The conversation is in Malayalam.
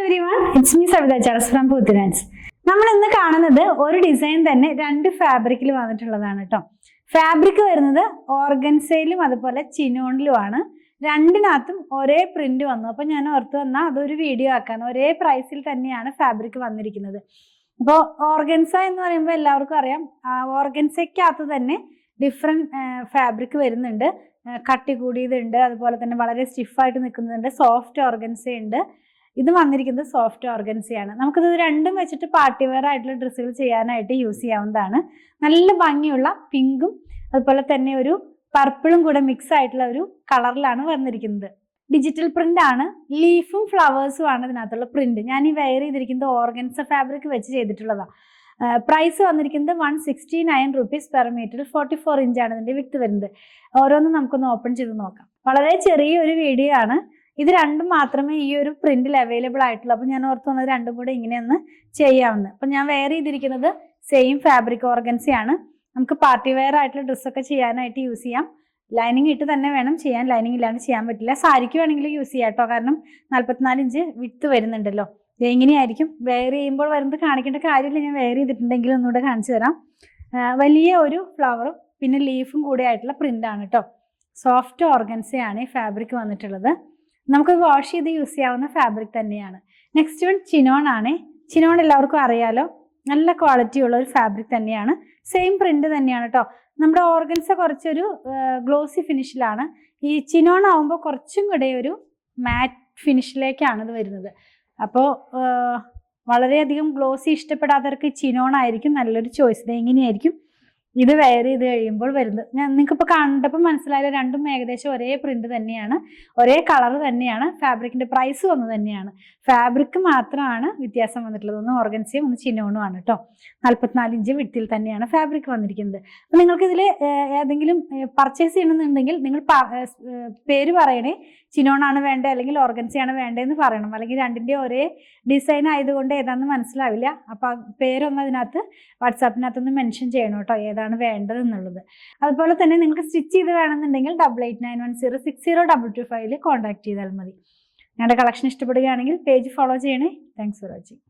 everyone, it's me Savita Charles from Puthirans. നമ്മൾ ഇന്ന് കാണുന്നത് ഒരു ഡിസൈൻ തന്നെ രണ്ട് ഫാബ്രിക്കിൽ വന്നിട്ടുള്ളതാണ് കേട്ടോ. ഫാബ്രിക് വരുന്നത് ഓർഗൻസയിലും അതുപോലെ ചിനോണിലുമാണ്. രണ്ടിനകത്തും ഒരേ പ്രിന്റ് വന്നു. അപ്പൊ ഞാൻ ഓർത്തു വന്നാൽ അതൊരു വീഡിയോ ആക്കാൻ. ഒരേ പ്രൈസിൽ തന്നെയാണ് ഫാബ്രിക് വന്നിരിക്കുന്നത്. അപ്പോൾ ഓർഗൻസ എന്ന് പറയുമ്പോൾ എല്ലാവർക്കും അറിയാം, ഓർഗൻസയ്ക്കകത്ത് തന്നെ ഡിഫറെന്റ് ഫാബ്രിക് വരുന്നുണ്ട്. കട്ടി കൂടിയതുണ്ട്, അതുപോലെ തന്നെ വളരെ സ്റ്റിഫായിട്ട് നിൽക്കുന്നുണ്ട്, സോഫ്റ്റ് ഓർഗൻസ ഉണ്ട്. ഇത് വന്നിരിക്കുന്നത് സോഫ്റ്റ് ഓർഗൻസയാണ്. നമുക്കിത് രണ്ടും വെച്ചിട്ട് പാർട്ടി വെയർ ആയിട്ടുള്ള ഡ്രസ്സുകൾ ചെയ്യാനായിട്ട് യൂസ് ചെയ്യാവുന്നതാണ്. നല്ല ഭംഗിയുള്ള പിങ്കും അതുപോലെ തന്നെ ഒരു പർപ്പിളും കൂടെ മിക്സ് ആയിട്ടുള്ള ഒരു കളറിലാണ് വന്നിരിക്കുന്നത്. ഡിജിറ്റൽ പ്രിന്റ് ആണ്, ലീഫും ഫ്ലവേഴ്സും ആണ് ഇതിനകത്തുള്ള പ്രിന്റ്. ഞാൻ ഈ വെയർ ചെയ്തിരിക്കുന്നത് ഓർഗൻസ ഫാബ്രിക് വെച്ച് ചെയ്തിട്ടുള്ളതാണ്. പ്രൈസ് വന്നിരിക്കുന്നത് 169 rupees പെർ മീറ്റർ. 44 ഇഞ്ചാണ് ഇതിന്റെ വിട്ട് വരുന്നത്. ഓരോന്നും നമുക്കൊന്ന് ഓപ്പൺ ചെയ്ത് നോക്കാം. വളരെ ചെറിയൊരു വീഡിയോ ആണ്. ഇത് രണ്ടും മാത്രമേ ഈ ഒരു പ്രിന്റിൽ അവൈലബിൾ ആയിട്ടുള്ളൂ. അപ്പൊ ഞാൻ ഓർത്ത് വന്നത് രണ്ടും കൂടെ ഇങ്ങനെയൊന്ന് ചെയ്യാവുന്നത്. അപ്പൊ ഞാൻ വെയർ ചെയ്തിരിക്കുന്നത് സെയിം ഫാബ്രിക് ഓർഗൻസയാണ്. നമുക്ക് പാർട്ടി വെയർ ആയിട്ടുള്ള ഡ്രസ്സൊക്കെ ചെയ്യാനായിട്ട് യൂസ് ചെയ്യാം. ലൈനിങ് ഇട്ട് തന്നെ വേണം ചെയ്യാൻ, ലൈനിങ് ഇല്ലാണ്ട് ചെയ്യാൻ പറ്റില്ല. സാരിക്ക് വേണമെങ്കിൽ യൂസ് ചെയ്യാം കേട്ടോ, കാരണം 44 ഇഞ്ച് വിട്ട് വരുന്നുണ്ടല്ലോ. എങ്ങനെയായിരിക്കും വെയർ ചെയ്യുമ്പോൾ വരുന്നത് കാണിക്കേണ്ട കാര്യമില്ല. ഞാൻ വെയർ ചെയ്തിട്ടുണ്ടെങ്കിൽ ഒന്നുകൂടെ കാണിച്ചു തരാം. വലിയ ഒരു ഫ്ലവറും പിന്നെ ലീഫും കൂടെ ആയിട്ടുള്ള പ്രിന്റ് ആണ് കേട്ടോ. സോഫ്റ്റ് ഓർഗൻസയാണ് ഈ ഫാബ്രിക് വന്നിട്ടുള്ളത്. നമുക്ക് വാഷ് ചെയ്ത് യൂസ് ചെയ്യാവുന്ന ഫാബ്രിക് തന്നെയാണ്. നെക്സ്റ്റ് വൺ ചിനോൺ ആണ്. ചിനോൺ എല്ലാവർക്കും അറിയാലോ, നല്ല ക്വാളിറ്റി ഉള്ള ഒരു ഫാബ്രിക് തന്നെയാണ്. സെയിം പ്രിന്റ് തന്നെയാണ് കേട്ടോ. നമ്മുടെ ഓർഗൻസ കുറച്ചൊരു ഗ്ലോസി ഫിനിഷിലാണ്. ഈ ചിനോൺ ആവുമ്പോൾ കുറച്ചും കൂടെ ഒരു മാറ്റ് ഫിനിഷിലേക്കാണ് ഇത് വരുന്നത്. അപ്പോൾ വളരെയധികം ഗ്ലോസി ഇഷ്ടപ്പെടാത്തവർക്ക് ചിനോൺ ആയിരിക്കും നല്ലൊരു ചോയ്സ്. ഇത് എങ്ങനെയായിരിക്കും ഇത് വെയർ ചെയ്ത് കഴിയുമ്പോൾ വരുന്നത്. നിങ്ങൾക്കിപ്പോൾ കണ്ടപ്പോൾ മനസ്സിലായാലും രണ്ടും ഏകദേശം ഒരേ പ്രിന്റ് തന്നെയാണ്, ഒരേ കളർ തന്നെയാണ്. ഫാബ്രിക്കിന്റെ പ്രൈസ് ഒന്ന് തന്നെയാണ്. ഫാബ്രിക് മാത്രമാണ് വ്യത്യാസം വന്നിട്ടുള്ളത്. ഒന്ന് ഓർഗൻസയും ഒന്ന് ചിനോണും ആണ് കേട്ടോ. 44 ഇഞ്ച് വിട്ടിൽ തന്നെയാണ് ഫാബ്രിക് വന്നിരിക്കുന്നത്. അപ്പം നിങ്ങൾക്ക് ഇതിൽ ഏതെങ്കിലും പർച്ചേസ് ചെയ്യണമെന്നുണ്ടെങ്കിൽ നിങ്ങൾ പേര് പറയണേ, ചിനോണാണ് വേണ്ടത് അല്ലെങ്കിൽ ഓർഗൻസയാണ് വേണ്ടതെന്ന് പറയണം. അല്ലെങ്കിൽ രണ്ടിൻ്റെ ഒരേ ഡിസൈൻ ആയതുകൊണ്ട് ഏതാണെന്ന് മനസ്സിലാവില്ല. അപ്പം പേരൊന്നും അതിനകത്ത് വാട്സാപ്പിനകത്തൊന്ന് മെൻഷൻ ചെയ്യണം കേട്ടോ, ഏതാണ് വേണ്ടത് എന്നുള്ളത്. അതുപോലെ തന്നെ നിങ്ങൾക്ക് സ്റ്റിച്ച് ചെയ്ത് വേണമെന്നുണ്ടെങ്കിൽ 8891060225 കോൺടാക്ട് ചെയ്താൽ മതി. ഞങ്ങളുടെ കളക്ഷൻ ഇഷ്ടപ്പെടുകയാണെങ്കിൽ പേജ് ഫോളോ ചെയ്യണേ. Thanks for watching.